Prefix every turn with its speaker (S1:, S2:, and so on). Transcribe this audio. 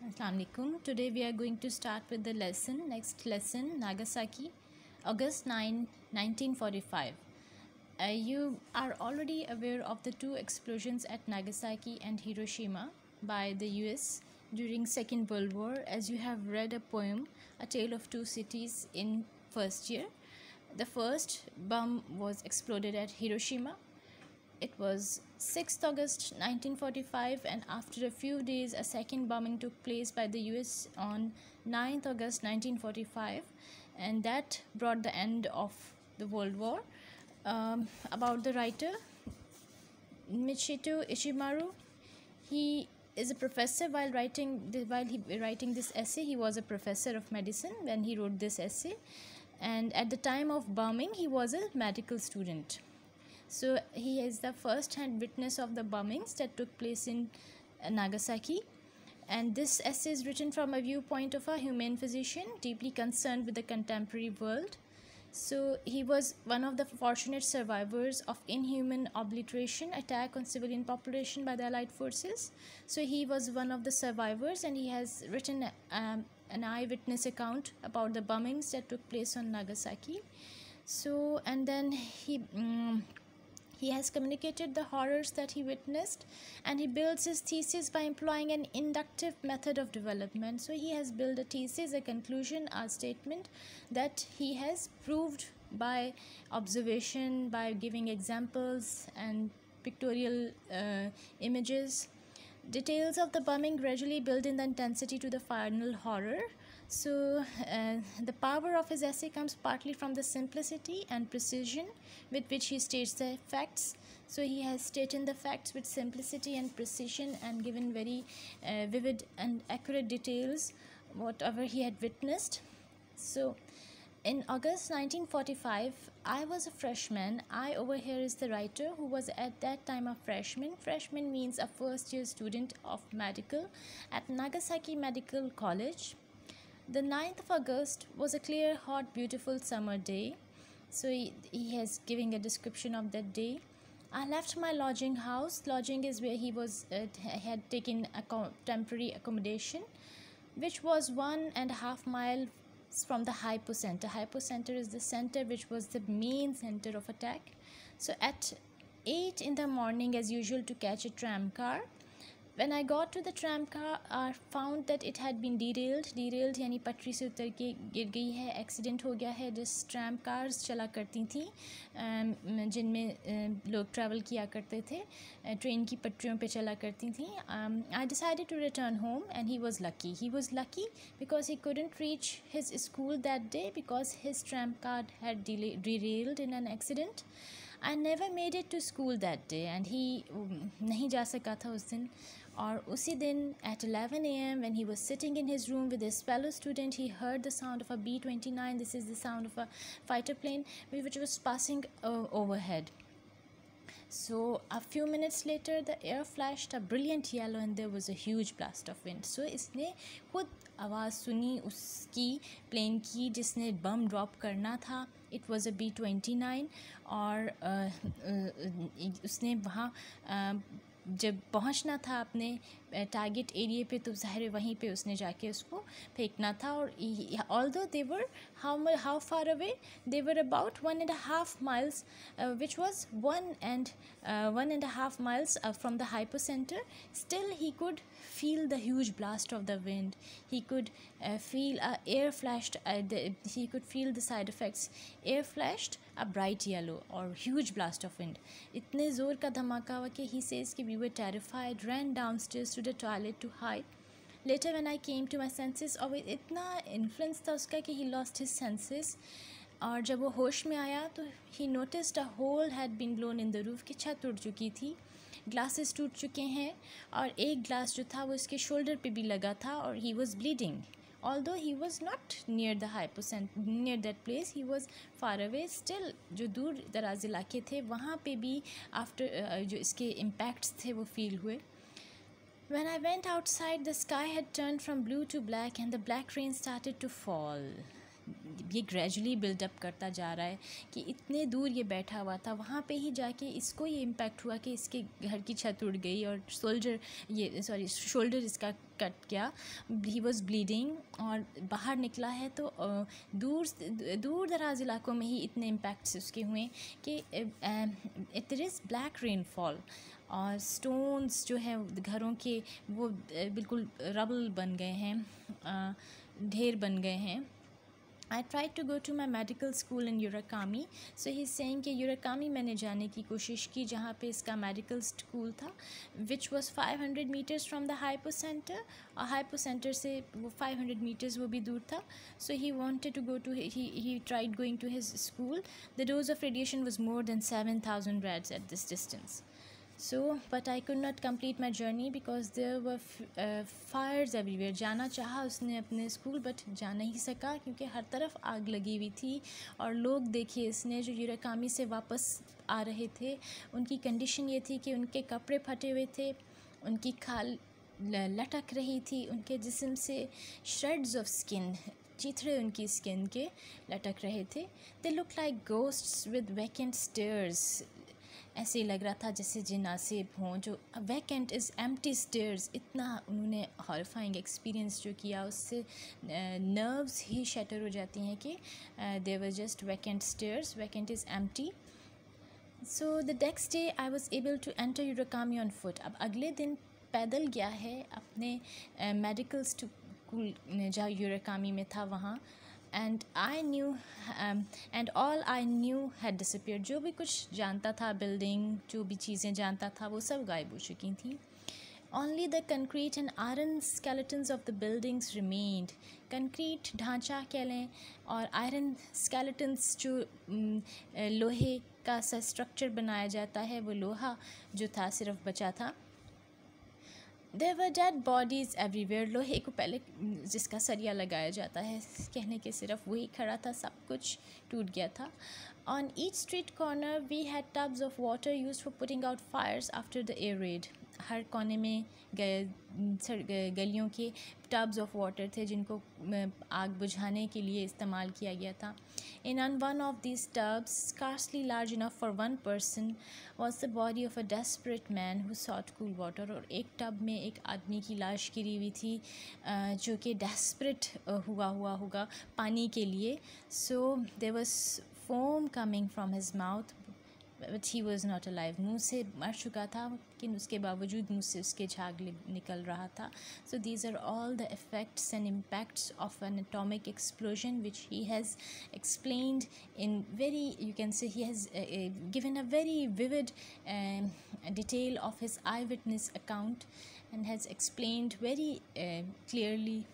S1: Assalamualaikum. Today we are going to start with the lesson. Next lesson, Nagasaki, August 9, 1945. You are already aware of the two explosions at Nagasaki and Hiroshima by the US during Second World War, as you have read a poem, A Tale of Two Cities, in first year. The first bomb was exploded at Hiroshima. It was 6th August 1945, and after a few days a second bombing took place by the US on 9th August 1945, and that brought the end of the World War. About the writer, Michito Ishimaru, he is a professor. While writing this essay, he was a professor of medicine when he wrote this essay, and at the time of bombing he was a medical student. So he is the first-hand witness of the bombings that took place in Nagasaki, and this essay is written from a viewpoint of a humane physician deeply concerned with the contemporary world. So he was one of the fortunate survivors of inhuman obliteration attack on civilian population by the Allied forces. So he was one of the survivors, and he has written an eyewitness account about the bombings that took place on Nagasaki. So, and then he has communicated the horrors that he witnessed, and he builds his thesis by employing an inductive method of development. So he has built a thesis, a conclusion, a statement that he has proved by observation, by giving examples and pictorial images. Details of the bombing gradually build in the intensity to the final horror. So the power of his essay comes partly from the simplicity and precision with which he states the facts. So he has stated the facts with simplicity and precision and given very vivid and accurate details whatever he had witnessed. So in August 1945, I was a freshman. I over here is the writer who was at that time a freshman. Freshman means a first-year student of medical at Nagasaki Medical College. The 9th of August was a clear, hot, beautiful summer day. So he has giving a description of that day. I left my lodging house. Lodging is where he was had taken a temporary accommodation, which was 1.5 miles from the hypocenter. Hypocenter is the center which was the main center of attack. So at 8 in the morning, as usual, to catch a tram car. When I got to the tram car, I found that it had been derailed. Derailed यानी पटरी से उतर के गिर गई है, accident हो गया है. जिस ट्रैम कार्स चला करती थी जिनमें लोग ट्रैवल किया करते थे, ट्रेन की पटरियों पे चला करती थी. I decided to return home, and he was lucky. He was lucky because he couldn't reach his school that day because his tram car had derailed in an accident. I never made it to school that day, and he नहीं जा सका था उस दिन. और उसी दिन at 11 a.m. when he was sitting in his room with his fellow student, he heard the sound of a B-29. This is the sound of a fighter plane which was passing overhead. So a few minutes later, the air flashed a brilliant yellow, and there was a huge blast of wind. So इसने खुद आवाज़ सुनी उसकी plane की जिसने बम drop करना था. It was a B-29, और उसने वहाँ जब पहुंचना था अपने टारगेट एरिया पे, तो ज़ाहिर वहीं पे उसने जाके उसको फेंकना था. और although they were how far away, they were about 1.5 miles, which was 1.5 miles from the hypocenter. Still he could feel the huge blast of the wind. He could feel air flashed, he could feel the side effects. Air flashed a bright yellow or huge blast of wind. इतने ज़ोर का धमाका हुआ कि he says कि we were terrified, ran downstairs to the toilet to hide. Later when I came to my senses, और इतना influence था उसका कि he lost his senses. और जब वो होश में आया तो he noticed a hole had been blown in the roof, कि छत उड़ चुकी थी, ग्लासेस टूट चुके हैं, और एक ग्लास जो था वो इसके शोल्डर पे भी लगा था, और he was bleeding. Although he was not near the hypocenter, near that place, he was far away. Still जो दूर दराज इलाके थे वहाँ पे भी after जो इसके impacts थे वो feel हुए. When I went outside, the sky had turned from blue to black, and the black rain started to fall. ये ग्रेजुअली बिल्डअप करता जा रहा है कि इतने दूर ये बैठा हुआ था, वहाँ पे ही जाके इसको ये इम्पैक्ट हुआ कि इसके घर की छत उड़ गई और शोल्डर इसका कट गया, ही वॉज ब्लीडिंग और बाहर निकला है। तो दूर दराज इलाकों में ही इतने इम्पैक्ट्स उसके हुए कि इट इज़ ब्लैक रेनफॉल और स्टोन्स जो है घरों के वो बिल्कुल रबल बन गए हैं, ढेर बन गए हैं। I tried to go to my medical school in Urakami. So he's saying कि यूराकामी मैंने जाने की कोशिश की जहाँ पे इसका मेडिकल स्कूल था, which was 500 meters from the hypo center, और hypo center से वो 500 meters वो भी दूर था. So he wanted to go to, he tried going to his school. The dose of radiation was more than 7,000 rads at this distance. So but I could not complete my journey because there were fires everywhere. जाना चाहा उसने अपने school but जा नहीं सका क्योंकि हर तरफ आग लगी हुई थी। और लोग देखिए इसने जो यूराकामी से वापस आ रहे थे उनकी कंडीशन ये थी कि उनके कपड़े फटे हुए थे, उनकी खाल लटक रही थी, उनके जिस्म से श्रेड्स ऑफ स्किन, चीथड़े उनकी स्किन के लटक रहे थे। They look like ghosts with vacant stairs. ऐसे लग रहा था जैसे जिनासिब हों, जो वैकेंट इज़ एम्प्टी स्टेयर्स। इतना उन्होंने हॉरिफाइंग एक्सपीरियंस जो किया उससे नर्व्स ही शटर हो जाती हैं कि there were just vacant stairs, vacant is empty. So the next day I was able to enter Urakami on foot. अब अगले दिन पैदल गया है अपने मेडिकल स्कूल जहाँ यूराकामी में था वहाँ। And I knew and all I knew had disappeared. जो भी कुछ जानता था, बिल्डिंग जो भी चीज़ें जानता था वो सब गायब हो चुकी थी। Only the concrete and iron skeletons of the buildings remained. Concrete ढांचा कह लें और आयरन स्केलेटन्स जो लोहे का सा स्ट्रक्चर बनाया जाता है, वो लोहा जो था सिर्फ बचा था। There were dead bodies everywhere. लोहे को पहले जिसका सरिया लगाया जाता है कहने के सिर्फ वही खड़ा था, सब कुछ टूट गया था। On each street corner we had tubs of water used for putting out fires after the air raid. हर कोने में गलियों के टब्स ऑफ वाटर थे जिनको आग बुझाने के लिए इस्तेमाल किया गया था। In one of these tubs, scarcely large enough for one person, was the body of a desperate man who sought cool water. और एक टब में एक आदमी की लाश गिरी हुई थी जो कि डेस्परेट हुआ होगा पानी के लिए। So there was foam coming from his mouth, but he was not alive. मुँह से मर चुका था लेकिन उसके बावजूद मुँह से उसके झाग निकल रहा था। So these are all the effects and impacts of an atomic explosion which he has explained in very, you can say he has given a very vivid detail of his eyewitness account and has explained very clearly